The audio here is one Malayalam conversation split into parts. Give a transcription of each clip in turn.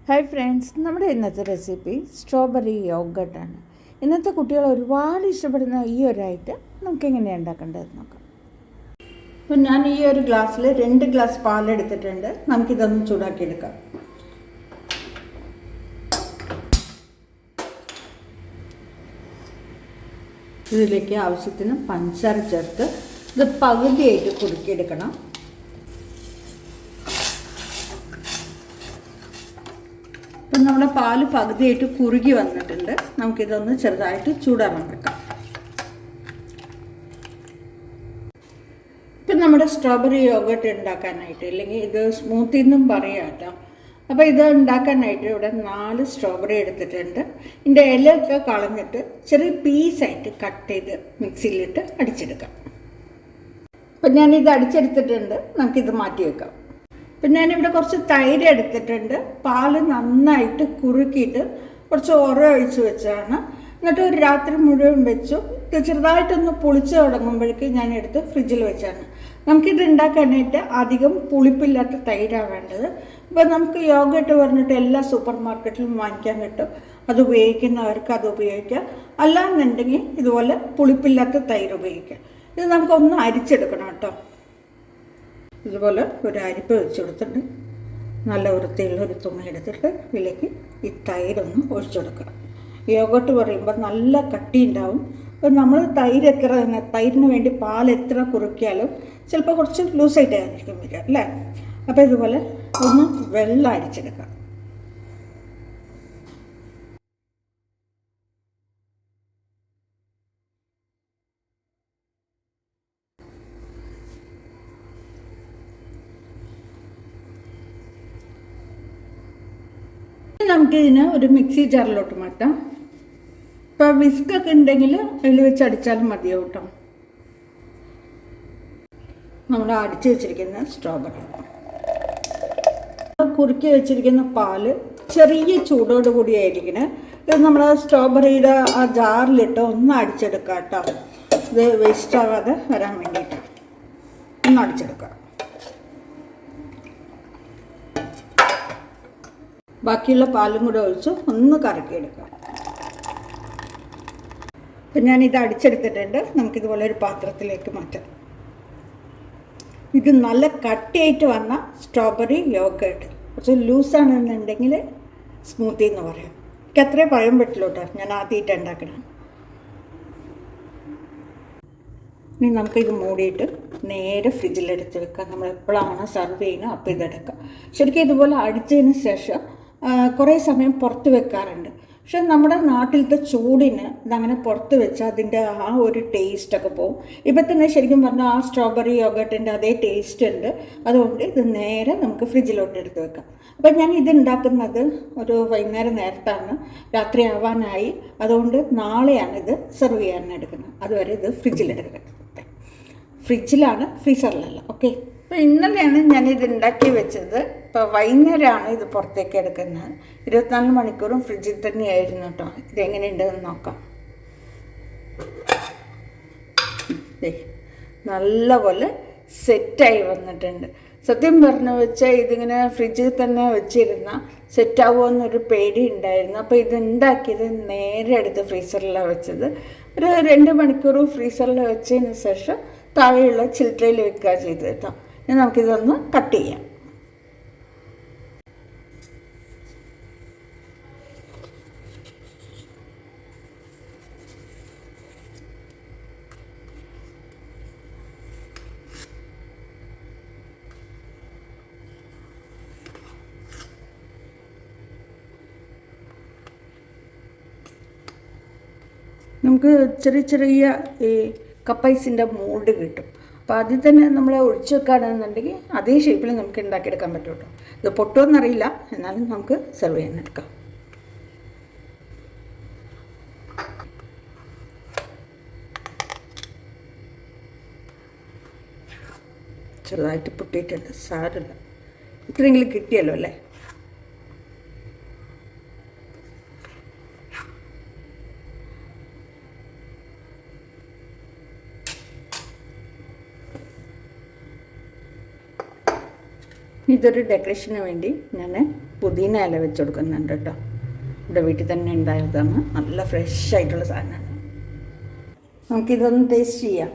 ഹായ് ഫ്രണ്ട്സ്, നമ്മുടെ ഇന്നത്തെ റെസിപ്പി സ്ട്രോബെറി യോഗട്ടാണ്. ഇന്നത്തെ കുട്ടികൾ ഒരുപാട് ഇഷ്ടപ്പെടുന്ന ഈ ഒരു ഐറ്റം നമുക്ക് എങ്ങനെയാണ് ഉണ്ടാക്കേണ്ടതെന്ന് നോക്കാം. അപ്പോൾ ഞാൻ ഈ ഒരു ഗ്ലാസ്സിൽ 2 ഗ്ലാസ് പാലെടുത്തിട്ടുണ്ട്. നമുക്കിതൊന്ന് ചൂടാക്കിയെടുക്കാം. ഇതിലേക്ക് ആവശ്യത്തിന് പഞ്ചസാര ചേർത്ത് ഇത് പകുതിയായിട്ട് കുറുക്കിയെടുക്കണം. ഇപ്പം നമ്മുടെ പാല് പകുതിയായിട്ട് കുറുകി വന്നിട്ടുണ്ട്. നമുക്കിതൊന്ന് ചെറുതായിട്ട് ചൂടാറാൻ വെക്കാം. ഇപ്പം നമ്മുടെ സ്ട്രോബെറി യോഗട്ട് ഉണ്ടാക്കാനായിട്ട്, അല്ലെങ്കിൽ ഇത് സ്മൂത്തി എന്നും പറയാം കേട്ടോ. അപ്പോൾ ഇത് ഉണ്ടാക്കാനായിട്ട് ഇവിടെ 4 സ്ട്രോബെറി എടുത്തിട്ടുണ്ട്. ഇതിൻ്റെ ഇലയൊക്കെ കളഞ്ഞിട്ട് ചെറിയ പീസായിട്ട് കട്ട് ചെയ്ത് മിക്സിയിലിട്ട് അടിച്ചെടുക്കാം. അപ്പം ഞാനിത് അടിച്ചെടുത്തിട്ടുണ്ട്. നമുക്കിത് മാറ്റി വെക്കാം. പിന്നെ ഞാനിവിടെ കുറച്ച് തൈര് എടുത്തിട്ടുണ്ട്. പാല് നന്നായിട്ട് കുറുക്കിയിട്ട് കുറച്ച് ഒഴിച്ച് വെച്ചാണ്. എന്നിട്ട് ഒരു രാത്രി മുഴുവൻ വെച്ചു. ഇത് ചെറുതായിട്ടൊന്ന് പുളിച്ച് തുടങ്ങുമ്പോഴേക്ക് ഞാൻ എടുത്ത് ഫ്രിഡ്ജിൽ വെച്ചാണ്. നമുക്കിത് ഉണ്ടാക്കാനായിട്ട് അധികം പുളിപ്പില്ലാത്ത തൈരാണ് വേണ്ടത്. ഇപ്പോൾ നമുക്ക് യോഗട്ട് പറഞ്ഞിട്ട് എല്ലാ സൂപ്പർ മാർക്കറ്റിലും വാങ്ങിക്കാൻ കിട്ടും. അത് ഉപയോഗിക്കുന്നവർക്ക് അത് ഉപയോഗിക്കാം. അല്ലാന്നുണ്ടെങ്കിൽ ഇതുപോലെ പുളിപ്പില്ലാത്ത തൈര് ഉപയോഗിക്കാം. ഇത് നമുക്കൊന്ന് അരിച്ചെടുക്കണം കേട്ടോ. ഇതുപോലെ ഒരു അരിപ്പ് വെച്ച് കൊടുത്തിട്ട് നല്ല വൃത്തിയുള്ള ഒരു തുണി എടുത്തിട്ട് ഇതിലേക്ക് ഈ തൈരൊന്ന് ഒഴിച്ചു കൊടുക്കുക. യോഗട്ട് പറയുമ്പോൾ നല്ല കട്ടി ഉണ്ടാവും. അപ്പോൾ നമ്മൾ തൈരിന് വേണ്ടി പാൽ എത്ര കുറുക്കിയാലും ചിലപ്പോൾ കുറച്ച് ലൂസായിട്ടായിരിക്കും വരിക അല്ലേ. അപ്പോൾ ഇതുപോലെ ഒന്ന് വെള്ളം അരിച്ചെടുക്കുക. നമുക്കിതിന് ഒരു മിക്സി ജാറിലോട്ട് മാറ്റാം. ഇപ്പോൾ വിസ്കൊക്കെ ഉണ്ടെങ്കിൽ അതിൽ വെച്ച് അടിച്ചാലും മതിയാവും കേട്ടോ. നമ്മൾ അടിച്ചു വെച്ചിരിക്കുന്ന സ്ട്രോബെറി, കുറുക്കി വെച്ചിരിക്കുന്ന പാല് ചെറിയ ചൂടോട് ആയിരിക്കണം. ഇത് നമ്മൾ സ്ട്രോബെറിയുടെ ആ ജാറിലിട്ട് ഒന്ന് അടിച്ചെടുക്കാം കേട്ടോ. ഇത് വേസ്റ്റ് ആവാതെ വരാൻ വേണ്ടിയിട്ട് ഒന്ന് അടിച്ചെടുക്കാം. ബാക്കിയുള്ള പാലും കൂടെ ഒഴിച്ച് ഒന്ന് കറക്കിയെടുക്കാം. അപ്പം ഞാനിത് അടിച്ചെടുത്തിട്ടുണ്ട്. നമുക്കിതുപോലെ ഒരു പാത്രത്തിലേക്ക് മാറ്റാം. ഇത് നല്ല കട്ടിയായിട്ട് വന്ന സ്ട്രോബെറി യോഗട്ട്. കുറച്ച് ലൂസാണെന്നുണ്ടെങ്കിൽ സ്മൂത്തി എന്ന് പറയാം. എനിക്ക് അത്രേ പറയാൻ പറ്റുള്ളൂ കേട്ടോ. ഞാൻ ആദ്യമായിട്ട് ഉണ്ടാക്കണം. ഇനി നമുക്കിത് മൂടിയിട്ട് നേരെ ഫ്രിഡ്ജിലെടുത്ത് വെക്കാം. നമ്മൾ എപ്പോഴാണ് സർവ് ചെയ്യുന്നത് അപ്പോൾ ഇതെടുക്കാം. ശരിക്കും ഇതുപോലെ അടിച്ചതിന് ശേഷം കുറേ സമയം പുറത്ത് വെക്കാറുണ്ട്. പക്ഷെ നമ്മുടെ നാട്ടിലത്തെ ചൂടിന് ഇതങ്ങനെ പുറത്ത് വെച്ചാൽ അതിൻ്റെ ആ ഒരു ടേസ്റ്റൊക്കെ പോകും. ഇപ്പം തന്നെ ശരിക്കും പറഞ്ഞാൽ ആ സ്ട്രോബെറി യോഗട്ടിൻ്റെ അതേ ടേസ്റ്റ് ഉണ്ട്. അതുകൊണ്ട് ഇത് നേരെ നമുക്ക് ഫ്രിഡ്ജിലോട്ട് എടുത്ത് വെക്കാം. അപ്പം ഞാൻ ഇത് ഉണ്ടാക്കുന്നത് ഒരു വൈകുന്നേരം നേരത്താണ്, രാത്രി ആവാനായി. അതുകൊണ്ട് നാളെയാണ് ഇത് സെർവ് ചെയ്യാനെടുക്കുന്നത്. അതുവരെ ഇത് ഫ്രിഡ്ജിലെടുക്കുന്നത്. ഫ്രിഡ്ജിലാണ്, ഫ്രീസറിലല്ല. ഓക്കെ. അപ്പോൾ ഇന്നലെയാണ് ഞാനിത് ഉണ്ടാക്കി വെച്ചത്. ഇപ്പോൾ വൈകുന്നേരമാണ് ഇത് പുറത്തേക്ക് എടുക്കുന്നത്. 24 മണിക്കൂറും ഫ്രിഡ്ജിൽ തന്നെയായിരുന്നു കേട്ടോ. ഇതെങ്ങനെയുണ്ടെന്ന് നോക്കാം. നല്ലപോലെ സെറ്റായി വന്നിട്ടുണ്ട്. സത്യം പറഞ്ഞു വെച്ചാൽ ഇതിങ്ങനെ ഫ്രിഡ്ജിൽ തന്നെ വെച്ചിരുന്ന സെറ്റാവുമോ എന്നൊരു പേടി ഉണ്ടായിരുന്നു. അപ്പോൾ ഇത് ഉണ്ടാക്കിയത് നേരെ എടുത്ത് ഫ്രീസറിലാണ് വെച്ചത്. ഒരു 2 മണിക്കൂർ ഫ്രീസറിൽ വെച്ചതിന് ശേഷം താഴെയുള്ള ചിൽട്രയിൽ വെക്കുക ചെയ്ത് കേട്ടോ. ഇനി നമുക്കിതൊന്ന് കട്ട് ചെയ്യാം. നമുക്ക് ചെറിയ ചെറിയ ഈ കപ്പൈസിൻ്റെ മോൾഡ് കിട്ടും. അപ്പോൾ അതിൽ തന്നെ നമ്മൾ ഒഴിച്ചു വെക്കുകയാണെന്നുണ്ടെങ്കിൽ അതേ ഷേപ്പിൽ നമുക്ക് ഉണ്ടാക്കിയെടുക്കാൻ പറ്റും കേട്ടോ. ഇത് പൊട്ടുമെന്നറിയില്ല, എന്നാലും നമുക്ക് സെർവ് ചെയ്യാനെടുക്കാം. ചെറുതായിട്ട് പൊട്ടിയിട്ടുണ്ട്, സാരമില്ല. ഇത്രയെങ്കിലും കിട്ടിയല്ലോ അല്ലേ. ഇതൊരു ഡെക്കറേഷന് വേണ്ടി ഞാൻ പുതിന ഇല വെച്ച് കൊടുക്കുന്നുണ്ട് കേട്ടോ. ഇവിടെ വീട്ടിൽ തന്നെ ഉണ്ടായതാണ്, നല്ല ഫ്രഷ് ആയിട്ടുള്ള സാധനമാണ്. നമുക്കിതൊന്ന് ടേസ്റ്റ് ചെയ്യാം.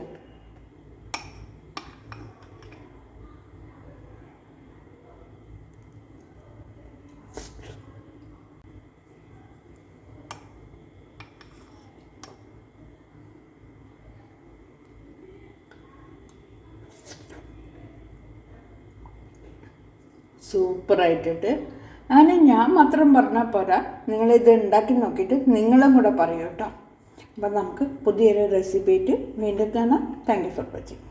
സൂപ്പറായിട്ടിട്ട് അങ്ങനെ ഞാൻ മാത്രം പറഞ്ഞാൽ പോരാ, നിങ്ങളിത് ഉണ്ടാക്കി നോക്കിയിട്ട് നിങ്ങളും കൂടെ പറയൂ കേട്ടോ. അപ്പം നമുക്ക് പുതിയൊരു റെസിപ്പി ആയിട്ട് വീണ്ടും കാണാം. Thank you for watching.